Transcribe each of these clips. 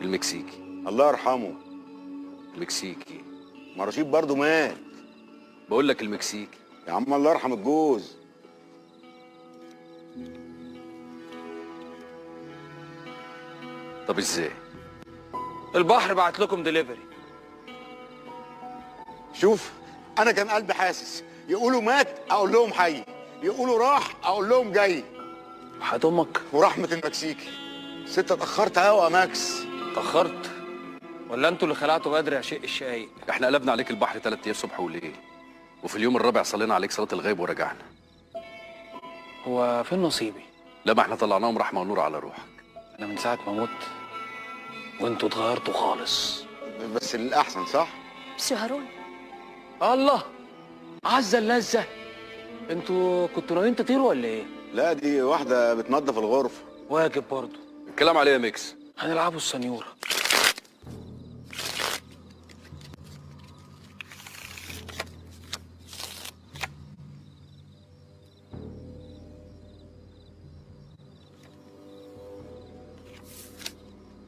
المكسيكي. الله يرحمه. المكسيكي. ما رشيد برضه مات. بقول لك المكسيكي يا عم الله يرحم الجوز. طب ازاي؟ البحر بعت لكم دليفري. شوف انا كان قلبي حاسس، يقولوا مات اقول لهم حي، يقولوا راح اقول لهم جاي. وحياة امك ورحمه المكسيكي. ست اتاخرت قوي يا ماكس. اتاخرت ولا انتوا اللي خلعتوا بدري يا شق الشقايق؟ احنا قلبنا عليك البحر 3 ايام صبح وليل، وفي اليوم الرابع صلينا عليك صلاه الغيب ورجعنا. هو فين نصيبي؟ لا ما احنا طلعناهم رحمه ونور على روحك. انا من ساعه ما مت وانتوا اتغيرتوا خالص. بس للاحسن صح؟ مسيو هارون. الله عزة اللذة، انتوا كنتوا ناويين تطيروا ولا ايه؟ لا دي واحده بتنظف الغرفه. واجب برضه. الكلام عليه يا ميكس. هنلعبوا السنيوره.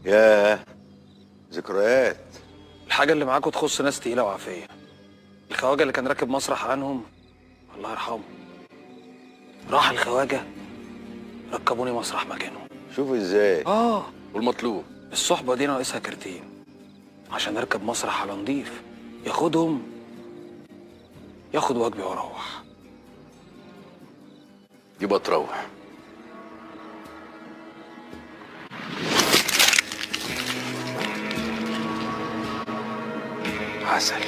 ياه ذكريات. الحاجه اللي معاكم تخص ناس تقيله وعافيه. الخواجه اللي كان راكب مسرح عنهم الله يرحمه، راح الخواجه ركبوني مسرح مكانهم. شوف ازاي. والمطلوب الصحبه دي ناقصها كارتين عشان اركب مسرح على نضيف، ياخدهم ياخد واجبي واروح. يبقى تروح. عسل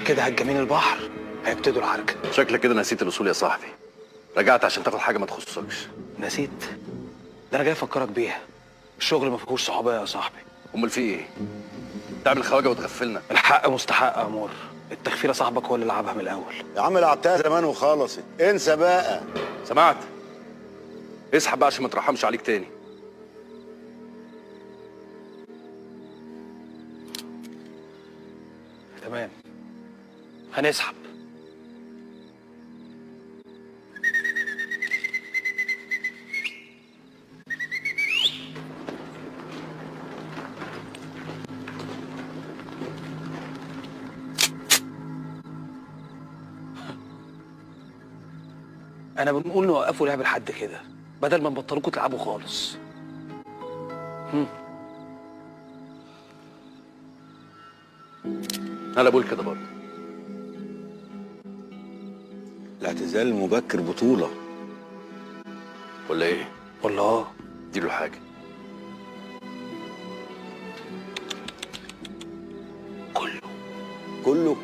كده هتجمين البحر هيبتدوا العركه. شكلك كده نسيت الاصول يا صاحبي، رجعت عشان تاخد حاجه ما تخصكش. نسيت؟ ده انا جاي افكرك بيها. الشغل ما فيهوش صحوبيه يا صاحبي. امال في ايه؟ تعمل خواجه وتغفلنا؟ الحق مستحق يا امور. التغفيله صاحبك هو اللي لعبها من الاول. يا عم لعبتها زمان وخلصت، انسى بقى. سمعت؟ اسحب بقى عشان ما ترحمش عليك تاني. تمام هنسحب. انا بنقول نوقفوا لعب لحد كده بدل ما نبطلوكوا تلعبوا خالص. انا بقول كده برضه. الاعتزال المبكر بطوله ولا ايه؟ والله اديله حاجه. كله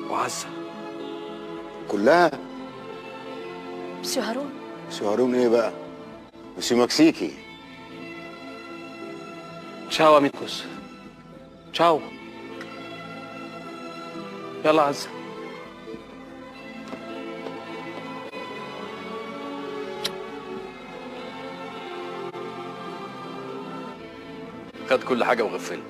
وعزة كلها. مسيو هارون. مسيو هارون ايه بقى؟ مسيو مكسيكي. تشاو اميكوس. تشاو. يلا عزة. خد كل حاجه وغفلنا.